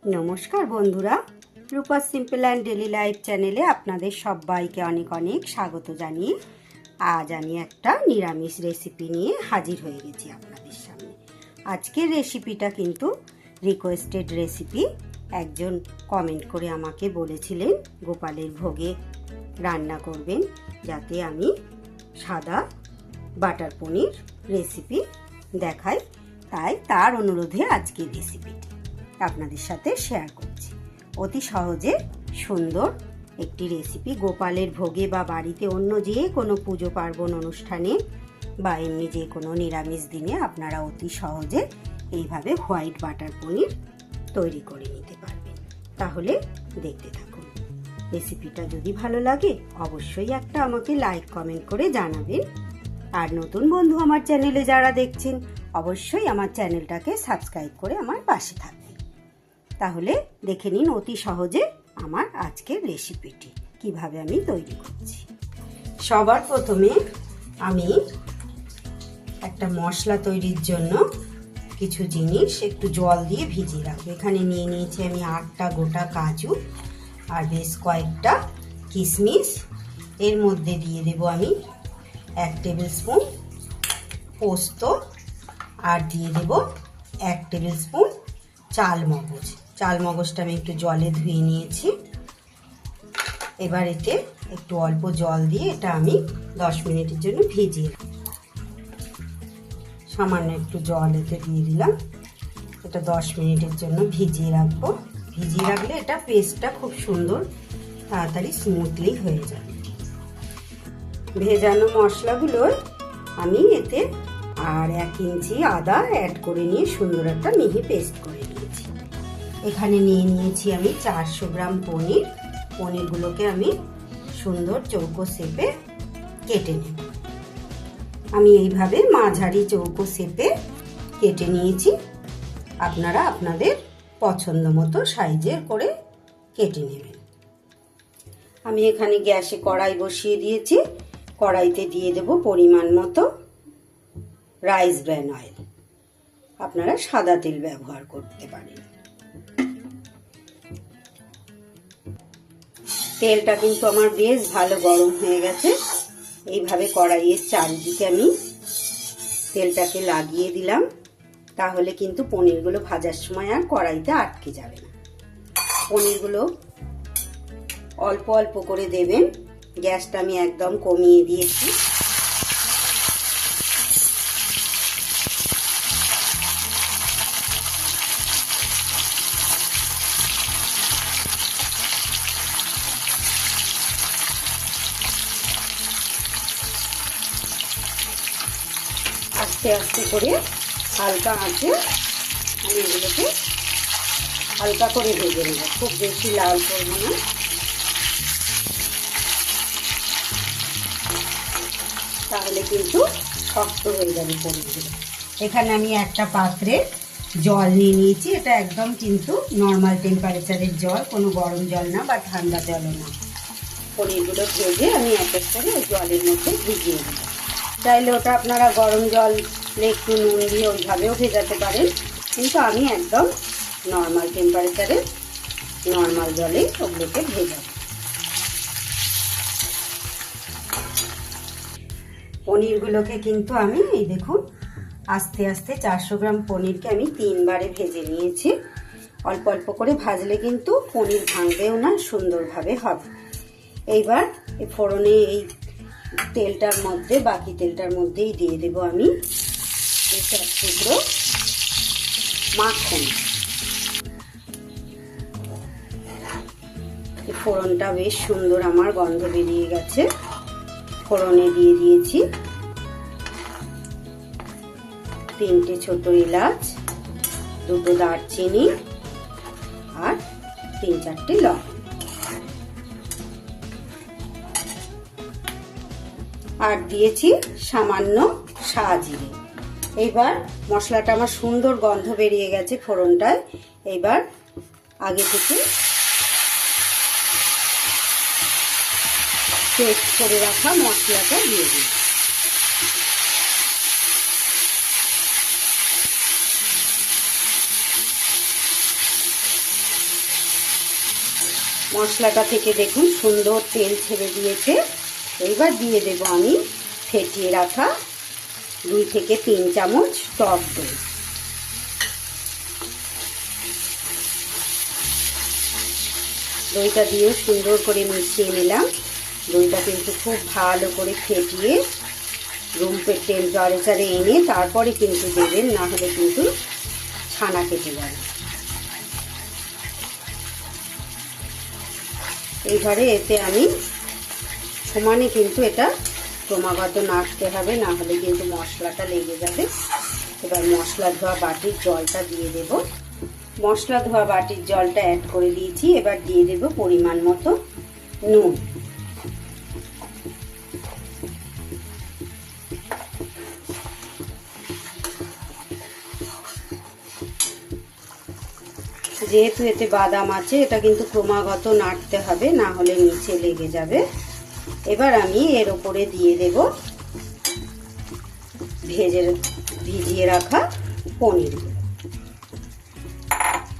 নমস্কার বন্ধুরা, রূপা simple and daily life চ্যানেলে আপনাদের সবাইকে অনেক অনেক স্বাগত জানিয়ে আজ আমি একটা নিরামিষ রেসিপি নিয়ে হাজির হয়ে গেছি আপনাদের সামনে। আজকের রেসিপিটা কিন্তু রিকোয়েস্টেড রেসিপি। একজন কমেন্ট করে আমাকে বলেছিলেন গোপালের ভোগে রান্না করবেন, যাতে আমি সাদা বাটার পনির রেসিপি দেখাই, তাই তার অনুরোধে আজকের রেসিপিটি আপনাদের সাথে শেয়ার করছি। অতি সহজে সুন্দর একটি রেসিপি, গোপালের ভোগে বা বাড়িতে অন্য যে কোনো পুজো পার্বণ অনুষ্ঠানে বা এমনি যে কোনো নিরামিষ দিনে আপনারা অতি সহজে এইভাবে হোয়াইট বাটার পনির তৈরি করে নিতে পারবেন। তাহলে দেখতে থাকুন। রেসিপিটা যদি ভালো লাগে অবশ্যই একটা আমাকে লাইক কমেন্ট করে জানাবেন। আর নতুন বন্ধু আমার চ্যানেলে যারা দেখছেন অবশ্যই আমার চ্যানেলটাকে সাবস্ক্রাইব করে আমার পাশে থাকবেন। তাহলে দেখে নিন অতি সহজে আমার আজকের রেসিপিটি কিভাবে আমি তৈরি করছি। সবার প্রথমে আমি একটা মশলা তৈরির জন্য কিছু জিনিস একটু জল দিয়ে ভিজিয়ে রাখবো। এখানে নিয়ে নিয়েছি আমি 8টা গোটা কাজু আর বেশ কয়েকটা কিশমিশ। এর মধ্যে দিয়ে দেব আমি 1 টেবিল স্পুন পোস্ত আর দিয়ে দেব 1 টেবিল স্পুন চাল মগজ। চাল মগজটা আমি একটু জলে ধুয়ে নিয়েছি। এবার এতে একটু অল্প জল দিয়ে এটা আমি 10 মিনিটের জন্য ভিজিয়ে, সামান্য একটু জল এতে দিয়ে দিলাম। এটা 10 মিনিটের জন্য ভিজিয়ে রাখবো। ভিজিয়ে রাখলে এটা পেস্টটা খুব সুন্দর তাড়াতাড়ি স্মুথলি হয়ে যাবে। ভেজানো মশলাগুলো আমি এতে আর 1 ইঞ্চি আদা অ্যাড করে নিয়ে সুন্দর একটা মিহি পেস্ট করে নিয়েছি। এখানে নিয়ে নিয়েছি আমি 400 গ্রাম পনির। পনিরগুলোকে আমি সুন্দর চৌকো শেপে কেটে নেব। আমি এইভাবে মাঝারি চৌকো শেপে কেটে নিয়েছি। আপনারা আপনাদের পছন্দ মতো সাইজের করে কেটে নেবেন। আমি এখানে গ্যাসে কড়াই বসিয়ে দিয়েছি। কড়াইতে দিয়ে দেব পরিমাণ মতো রাইস ব্র্যান অয়েল। আপনারা সাদা তেল ব্যবহার করতে পারেন। তেলটা কিন্তু আমার বেশ ভালো গরম হয়ে গেছে। এইভাবে কড়াইয়ের চারিদিকে আমি তেলটাকে লাগিয়ে দিলাম, তাহলে কিন্তু পনিরগুলো ভাজার সময় আর কড়াইতে আটকে যাবে না। পনিরগুলো অল্প অল্প করে দেবেন। গ্যাসটা আমি একদম কমিয়ে দিয়েছি। আস্তে আস্তে করে হালকা আঁচে আমি এগুলোকে হালকা করে ভেজে নেব, খুব বেশি লাল করবো না। তাহলে কিন্তু শক্ত হয়ে যাবে পনিরগুলো। এখানে আমি একটা পাত্রে জল নিয়ে নিয়েছি। এটা একদম কিন্তু নর্মাল টেম্পারেচারের জল, কোনো গরম জল না বা ঠান্ডা জলও না। পনিরগুলো ভেজে আমি এক এক করে ওই জলের মধ্যে ভিজিয়ে দেবো। চাইলে ওটা আপনারা গরম জল একটু নুন দিয়ে ওইভাবেও ভেজাতে পারেন, কিন্তু আমি একদম নর্মাল টেম্পারেচারে নর্মাল জলে ওগুলোকে ভেজাবো। পনিরগুলোকে কিন্তু আমি এই দেখুন আস্তে আস্তে 400 গ্রাম পনিরকে আমি 3 বারে ভেজে নিয়েছি। অল্প অল্প করে ভাজলে কিন্তু পনির ভাঙবেও না, সুন্দরভাবে হবে। এইবার এই ফোড়নে এই তেলটার মধ্যে, বাকি তেলটার মধ্যেই দিয়ে দেব আমি 1 টুকরো মাখন। এই ফোড়নটা বেশ সুন্দর আমার গন্ধ বেরিয়ে গেছে। ফোড়নে দিয়ে দিয়েছি 3টে ছোট এলাচ, 2টো দারচিনি আর 3-4টে লং। আর দিয়েছি সামান্য সাজিরে। এইবার মশলাটা আমার সুন্দর গন্ধ বেরিয়ে গেছে ফোড়নটায়। এইবার আগে থেকে পেস্ট করে রাখা মশলাটা দিয়ে দিই। মশলাটা থেকে দেখুন সুন্দর তেল ছেড়ে দিয়েছে। এইবার দিয়ে দেব আমি ফেটিয়ে রাখা 2 থেকে 3 চামচ টক দই। দইটা দিয়ে সুন্দর করে মিশিয়ে নিলাম। দইটা কিন্তু খুব ভালো করে ফেটিয়ে রুম টেম্পারেচারে এনে তারপরে কিন্তু দেবেন, না হলে কিন্তু ছানা কেটে যাবে। এইবারে এতে আমি সমানে কিন্তু এটা ক্রমাগত নাড়তে হবে, না হলে কিন্তু মশলাটা লেগে যাবে। এবার মশলা ধোয়া বাটির জলটা দিয়ে দেব। মশলা ধোয়া বাটির জলটা অ্যাড করে দিয়েছি। এবার দিয়ে দেব পরিমাণ মতো নুন। যেহেতু এতে বাদাম আছে, এটা কিন্তু ক্রমাগত নাড়তে হবে, না হলে নিচে লেগে যাবে। এবার আমি এর ওপরে দিয়ে দেব ভিজিয়ে রাখা পনির।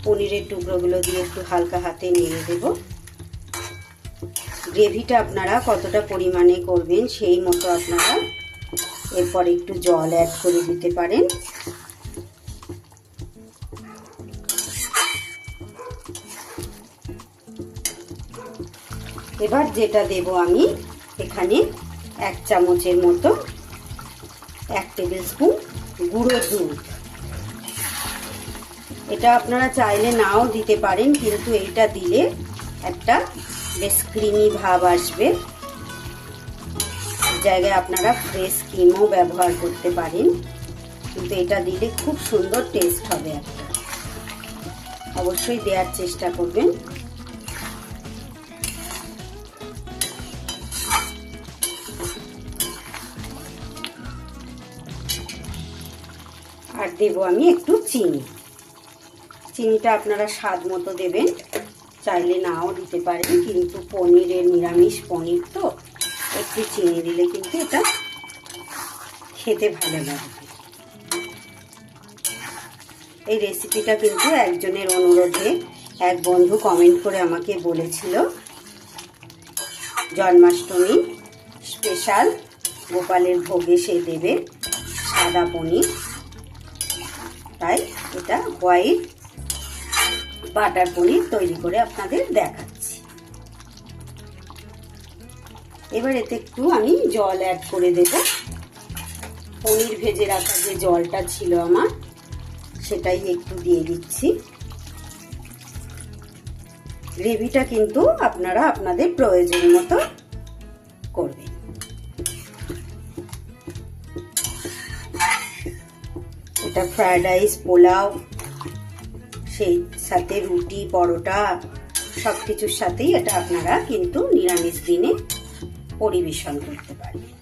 পনিরের টুকরোগুলো দিয়ে একটু হালকা হাতে নেড়ে দেব। গ্রেভিটা আপনারা কতটা পরিমাণে করবেন সেই মতো আপনারা এরপর একটু জল অ্যাড করে দিতে পারেন। এবার যেটা দেব আমি এখানে 1 চামচের মতো 1 টেবিল স্পুন গুঁড়ো দুধ। এটা আপনারা চাইলে নাও দিতে পারেন, কিন্তু এইটা দিলে একটা বেশ ক্রিমি ভাব আসবে। জায়গায় আপনারা ফ্রেশ ক্রিমও ব্যবহার করতে পারেন, কিন্তু এটা দিলে খুব সুন্দর টেস্ট হবে। একটা অবশ্যই দেওয়ার চেষ্টা করবেন। আর দেব আমি একটু চিনি। চিনিটা আপনারা স্বাদ মতো দেবেন, চাইলে নাও দিতে পারেন, কিন্তু পনিরের নিরামিষ পনির তো একটু চিনি দিলে কিন্তু এটা খেতে ভালো লাগবে। এই রেসিপিটা কিন্তু একজনের অনুরোধে এক বন্ধু কমেন্ট করে আমাকে বলেছিল, জন্মাষ্টমী স্পেশাল গোপালের ভোগে সে দেবে সাদা পনির, তাই এটা হোয়াইট বাটার পনির তৈরি করে আপনাদের দেখাচ্ছি। এবার এতে একটু আমি জল অ্যাড করে দেব। পনির ভেজে রাখা যে জলটা ছিল আমার, সেটাই একটু দিয়ে দিচ্ছি। গ্রেভিটা কিন্তু আপনারা আপনাদের প্রয়োজন মতো করবেন। এটা ফ্রাইড রাইস, পোলাও, সেই সাথে রুটি, পরোটা সব কিছুর সাথেই এটা আপনারা কিন্তু নিরামিষ দিনে পরিবেশন করতে পারবেন।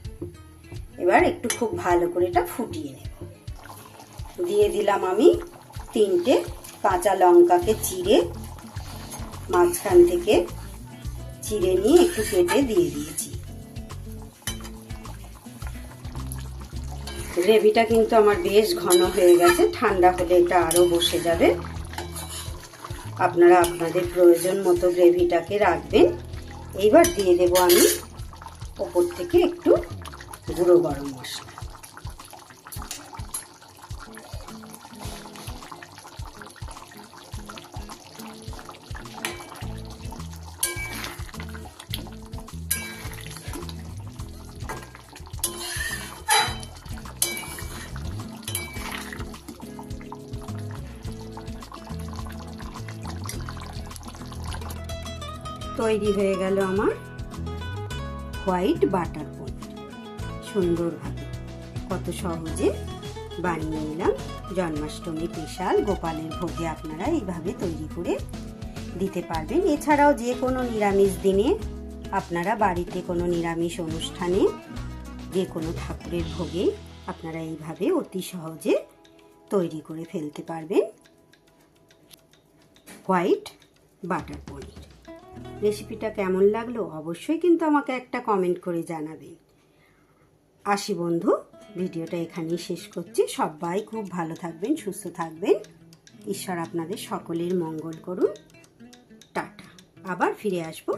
এবার একটু খুব ভালো করে এটা ফুটিয়ে নেব। দিয়ে দিলাম আমি 3টে কাঁচা লঙ্কাকে চিড়ে মাঝখান থেকে চিড়ে নিয়ে একটু কেটে দিয়ে দিয়েছি। গ্রেভিটা কিন্তু আমার বেশ ঘন হয়ে গেছে, ঠান্ডা হলে এটা আরো বসে যাবে। আপনারা আপনাদের প্রয়োজন মতো গ্রেভিটাকে রাখবেন। এইবার দিয়ে দেব আমি ওপর থেকে একটু গুঁড়ো গরম মশলা। তৈরি হয়ে গেল আমার হোয়াইট বাটার পনির। সুন্দরভাবে কত সহজে বানিয়ে নিলাম। জন্মাষ্টমী স্পেশাল গোপালের ভোগে আপনারা এইভাবে তৈরি করে দিতে পারবেন। এছাড়াও যে কোনো নিরামিষ দিনে আপনারা বাড়িতে কোনো নিরামিষ অনুষ্ঠানে যে কোনো ঠাকুরের ভোগে আপনারা এইভাবে অতি সহজে তৈরি করে ফেলতে পারবেন হোয়াইট বাটার পনির। রেসিপিটা কেমন লাগলো অবশ্যই কিন্তু আমাকে একটা কমেন্ট করে জানাবেন। আসি বন্ধু, ভিডিওটা এখানেই শেষ করছি। সবাই খুব ভালো থাকবেন, সুস্থ থাকবেন। ঈশ্বর আপনাদের সকলের মঙ্গল করুন। টাটা। আবার ফিরে আসবো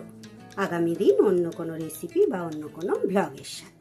আগামী দিন অন্য কোনো রেসিপি বা অন্য কোনো ব্লগের সাথে।